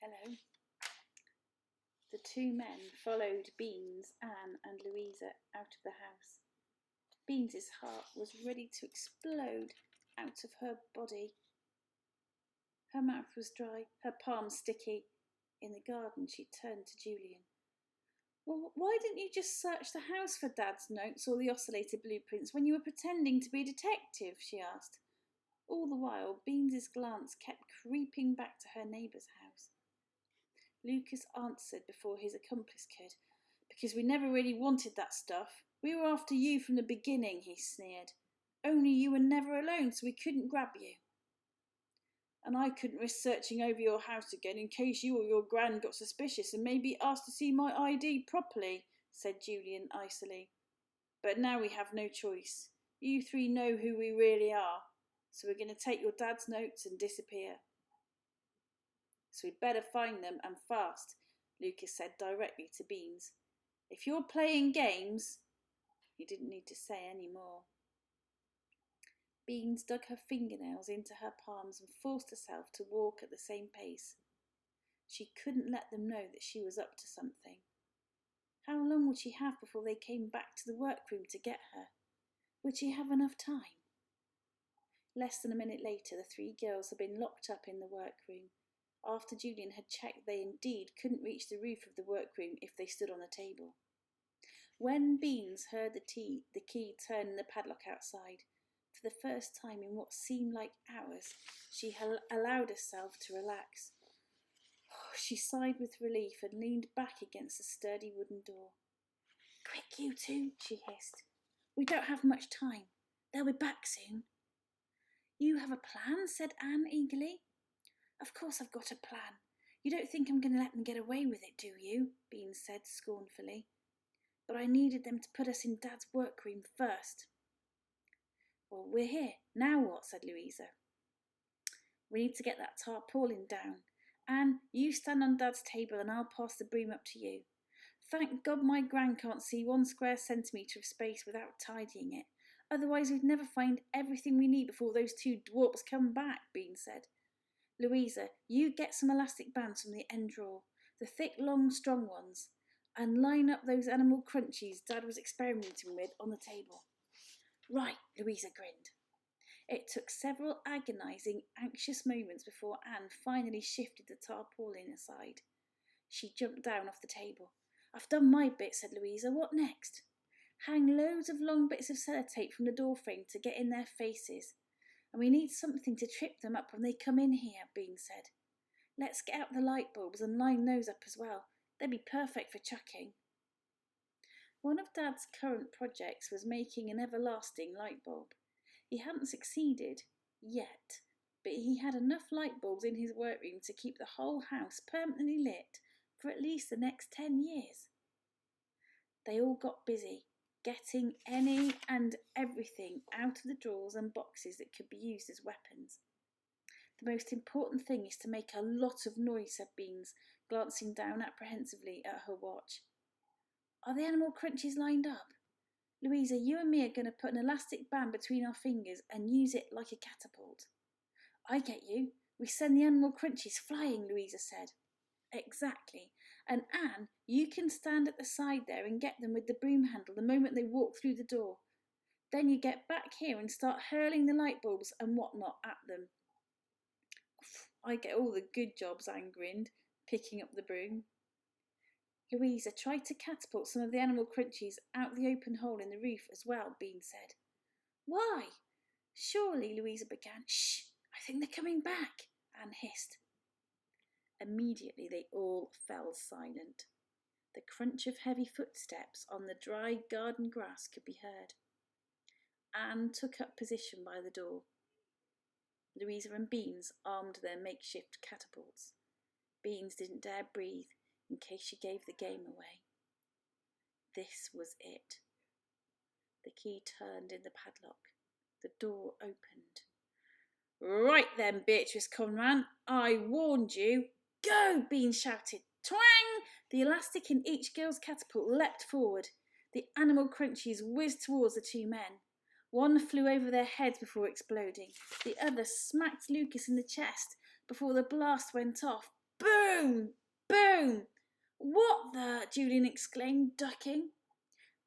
Hello. The two men followed Beans, Anne and Louisa out of the house. Beans's heart was ready to explode out of her body. Her mouth was dry, her palms sticky. In the garden she turned to Julian. "Well, why didn't you just search the house for Dad's notes or the oscillator blueprints when you were pretending to be a detective?" she asked. All the while, Beans's glance kept creeping back to her neighbour's house. Lucas answered before his accomplice could. "Because we never really wanted that stuff. We were after you from the beginning," he sneered. "Only you were never alone, so we couldn't grab you." "And I couldn't risk searching over your house again in case you or your gran got suspicious and maybe asked to see my ID properly," said Julian icily. "But now we have no choice. You three know who we really are, so we're going to take your dad's notes and disappear. So we'd better find them, and fast," Lucas said directly to Beans. "If you're playing games..." He didn't need to say any more. Beans dug her fingernails into her palms and forced herself to walk at the same pace. She couldn't let them know that she was up to something. How long would she have before they came back to the workroom to get her? Would she have enough time? Less than a minute later, the three girls had been locked up in the workroom. After Julian had checked, they indeed couldn't reach the roof of the workroom if they stood on the table. When Beans heard the key turn in the padlock outside, for the first time in what seemed like hours, she allowed herself to relax. She sighed with relief and leaned back against the sturdy wooden door. "Quick, you two," she hissed. "We don't have much time. They'll be back soon." "You have a plan?" said Anne eagerly. "Of course I've got a plan. You don't think I'm going to let them get away with it, do you?" Beans said scornfully. "But I needed them to put us in Dad's workroom first." "Well, we're here. Now what?" said Louisa. "We need to get that tarpaulin down. Anne, you stand on Dad's table and I'll pass the broom up to you. Thank God my gran can't see 1 square centimetre of space without tidying it. Otherwise we'd never find everything we need before those two dwarfs come back," Beans said. "Louisa, you get some elastic bands from the end drawer, the thick, long, strong ones, and line up those animal crunchies Dad was experimenting with on the table." "Right," Louisa grinned. It took several agonising, anxious moments before Anne finally shifted the tarpaulin aside. She jumped down off the table. "I've done my bit," said Louisa. "What next?" "Hang loads of long bits of sellotape from the doorframe to get in their faces. And we need something to trip them up when they come in here," Bean said. "Let's get out the light bulbs and line those up as well. They'd be perfect for chucking." One of Dad's current projects was making an everlasting light bulb. He hadn't succeeded yet, but he had enough light bulbs in his workroom to keep the whole house permanently lit for at least the next 10 years. They all got busy, getting any and everything out of the drawers and boxes that could be used as weapons. "The most important thing is to make a lot of noise," said Beans, glancing down apprehensively at her watch. "Are the animal crunchies lined up? Louisa, you and me are going to put an elastic band between our fingers and use it like a catapult." "I get you. We send the animal crunchies flying," Louisa said. "Exactly. And Anne, you can stand at the side there and get them with the broom handle the moment they walk through the door. Then you get back here and start hurling the light bulbs and whatnot at them." "I get all the good jobs," Anne grinned, picking up the broom. "Louisa, try to catapult some of the animal crunchies out the open hole in the roof as well," Bean said. "Why?" "Surely," Louisa began. "Shh! I think they're coming back," Anne hissed. Immediately they all fell silent. The crunch of heavy footsteps on the dry garden grass could be heard. Anne took up position by the door. Louisa and Beans armed their makeshift catapults. Beans didn't dare breathe in case she gave the game away. This was it. The key turned in the padlock. The door opened. "Right then, Beatrice Conran, I warned you." "Go!" Beans shouted. Twang! The elastic in each girl's catapult leapt forward. The animal crunchies whizzed towards the two men. One flew over their heads before exploding. The other smacked Lucas in the chest before the blast went off. Boom! Boom! What the? Julian exclaimed, ducking.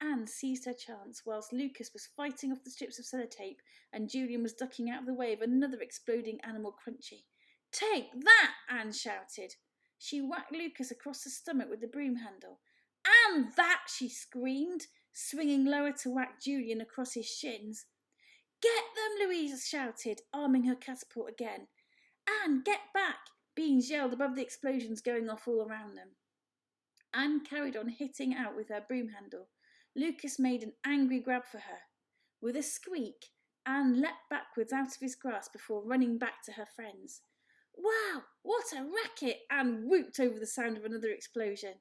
Anne seized her chance whilst Lucas was fighting off the strips of sellotape and Julian was ducking out of the way of another exploding animal crunchie. Take that! Anne shouted. She whacked Lucas across the stomach with the broom handle. And that! She screamed, swinging lower to whack Julian across his shins. Get them! Louisa shouted, arming her catapult again. Anne, get back! Beans yelled above the explosions going off all around them. Anne carried on hitting out with her broom handle. Lucas made an angry grab for her. With a squeak, Anne leapt backwards out of his grasp before running back to her friends. Wow, what a racket! Anne whooped over the sound of another explosion.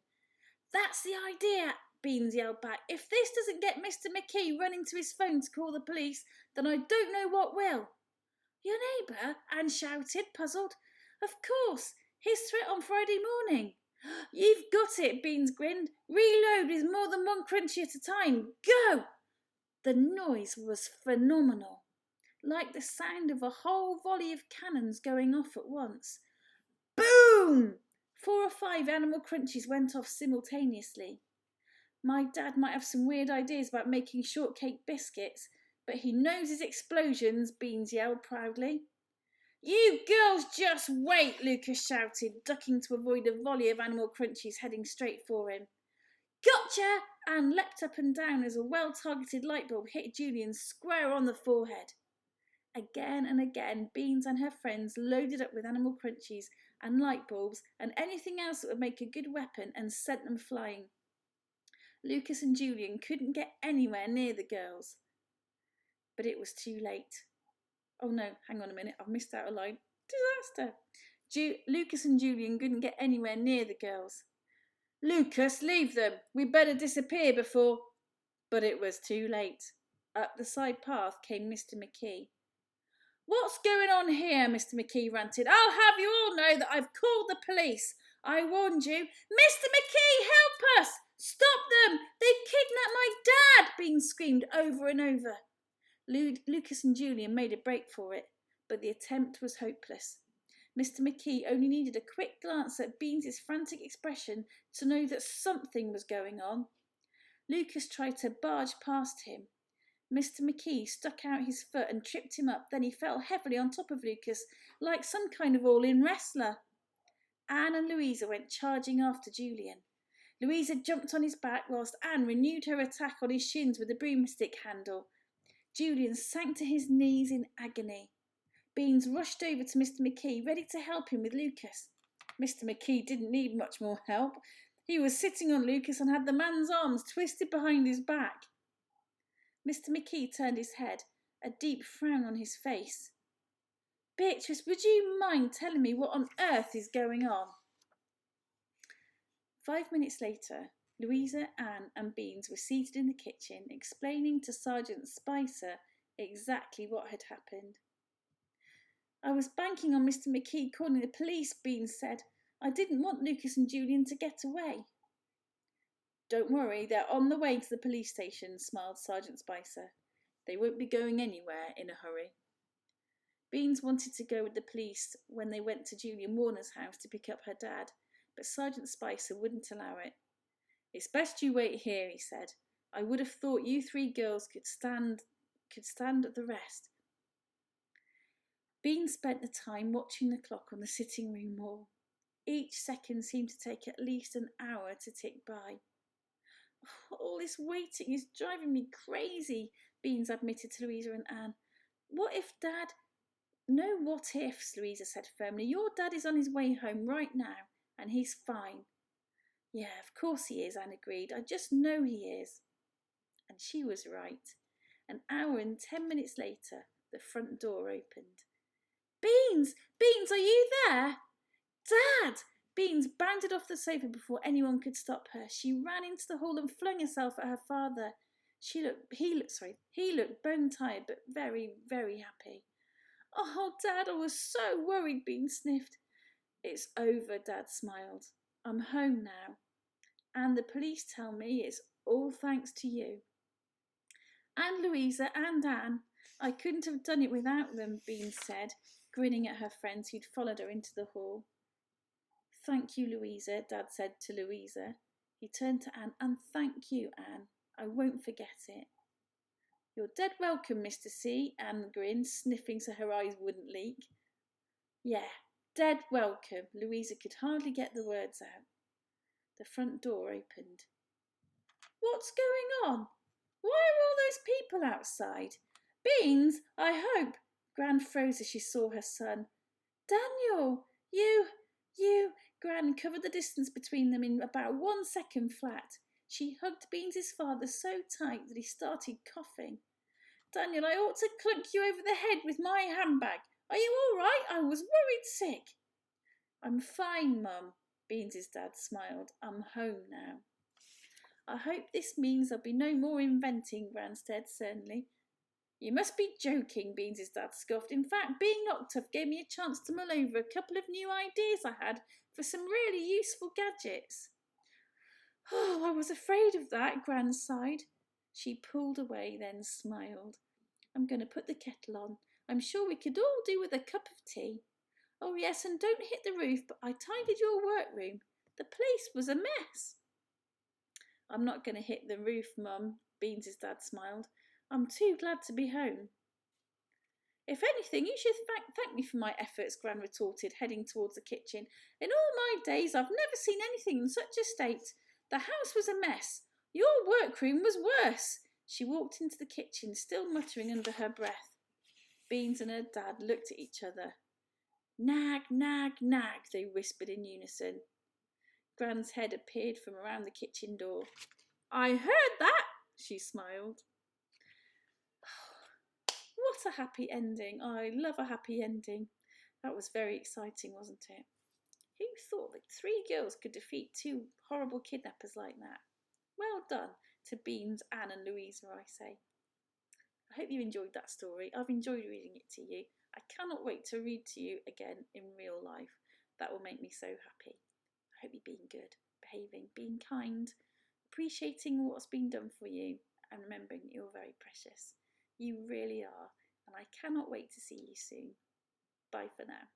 That's the idea, Beans yelled back. If this doesn't get Mr. McKee running to his phone to call the police, then I don't know what will. Your neighbour? Anne shouted, puzzled. Of course, his threat on Friday morning. You've got it, Beans grinned. Reload with more than one crunchy at a time. Go! The noise was phenomenal, like the sound of a whole volley of cannons going off at once. Boom! 4 or 5 animal crunchies went off simultaneously. My dad might have some weird ideas about making shortcake biscuits, but he knows his explosions, Beans yelled proudly. You girls just wait, Lucas shouted, ducking to avoid a volley of animal crunchies heading straight for him. Gotcha! Anne leapt up and down as a well-targeted light bulb hit Julian square on the forehead. Again and again, Beans and her friends loaded up with animal crunchies and light bulbs and anything else that would make a good weapon and sent them flying. Lucas and Julian couldn't get anywhere near the girls. But it was too late. Oh no, hang on a minute, I've missed out a line. Disaster! Lucas and Julian couldn't get anywhere near the girls. Lucas, leave them. We'd better disappear before... But it was too late. Up the side path came Mr. McKee. What's going on here? Mr. McKee ranted. I'll have you all know that I've called the police. I warned you. Mr. McKee, help us! Stop them! They've kidnapped my dad! Beans screamed over and over. Lucas and Julian made a break for it, but the attempt was hopeless. Mr. McKee only needed a quick glance at Beans' frantic expression to know that something was going on. Lucas tried to barge past him. Mr. McKee stuck out his foot and tripped him up. Then he fell heavily on top of Lucas, like some kind of all-in wrestler. Anne and Louisa went charging after Julian. Louisa jumped on his back whilst Anne renewed her attack on his shins with a broomstick handle. Julian sank to his knees in agony. Beans rushed over to Mr. McKee, ready to help him with Lucas. Mr. McKee didn't need much more help. He was sitting on Lucas and had the man's arms twisted behind his back. Mr. McKee turned his head, a deep frown on his face. Beatrice, would you mind telling me what on earth is going on? 5 minutes later, Louisa, Anne and Beans were seated in the kitchen, explaining to Sergeant Spicer exactly what had happened. I was banking on Mr. McKee calling the police, Beans said. I didn't want Lucas and Julian to get away. Don't worry, they're on the way to the police station, smiled Sergeant Spicer. They won't be going anywhere in a hurry. Beans wanted to go with the police when they went to Julian Warner's house to pick up her dad, but Sergeant Spicer wouldn't allow it. It's best you wait here, he said. I would have thought you 3 girls could stand the rest. Beans spent the time watching the clock on the sitting room wall. Each second seemed to take at least an hour to tick by. All this waiting is driving me crazy, Beans admitted to Louisa and Anne. What if Dad... No what ifs, Louisa said firmly. Your dad is on his way home right now, and he's fine. Yeah, of course he is, Anne agreed. I just know he is. And she was right. An hour and 10 minutes later, the front door opened. Beans! Beans, are you there? Dad! Beans bounded off the sofa before anyone could stop her. She ran into the hall and flung herself at her father. He looked bone-tired, but very, very happy. Oh, Dad, I was so worried, Beans sniffed. It's over, Dad smiled. I'm home now. And the police tell me it's all thanks to you. And Louisa and Anne. I couldn't have done it without them, Beans said, grinning at her friends who'd followed her into the hall. Thank you, Louisa, Dad said to Louisa. He turned to Anne. And thank you, Anne. I won't forget it. You're dead welcome, Mr. C, Anne grinned, sniffing so her eyes wouldn't leak. Yeah, dead welcome. Louisa could hardly get the words out. The front door opened. What's going on? Why are all those people outside? Beans, I hope. Gran froze as she saw her son. Daniel, you, Gran covered the distance between them in about 1 second flat. She hugged Beans's father so tight that he started coughing. Daniel, I ought to clunk you over the head with my handbag. Are you all right? I was worried sick. I'm fine, Mum. Beans's dad smiled. I'm home now. I hope this means there'll be no more inventing, Gran said sternly. You must be joking, Beans's dad scoffed. In fact, being locked up gave me a chance to mull over a couple of new ideas I had for some really useful gadgets. Oh, I was afraid of that, Gran sighed. She pulled away, then smiled. I'm going to put the kettle on. I'm sure we could all do with a cup of tea. Oh, yes, and don't hit the roof, but I tidied your workroom. The place was a mess. I'm not going to hit the roof, Mum, Beans's dad smiled. I'm too glad to be home. If anything, you should thank me for my efforts, Gran retorted, heading towards the kitchen. In all my days, I've never seen anything in such a state. The house was a mess. Your workroom was worse. She walked into the kitchen, still muttering under her breath. Beans and her dad looked at each other. Nag, nag, nag, they whispered in unison. Gran's head appeared from around the kitchen door. I heard that, she smiled. What a happy ending. I love a happy ending. That was very exciting, wasn't it? Who thought that 3 girls could defeat 2 horrible kidnappers like that? Well done to Beans, Anne and Louisa, I say. I hope you enjoyed that story. I've enjoyed reading it to you. I cannot wait to read to you again in real life. That will make me so happy. I hope you're being good, behaving, being kind, appreciating what's been done for you, and remembering that you're very precious. You really are, and I cannot wait to see you soon. Bye for now.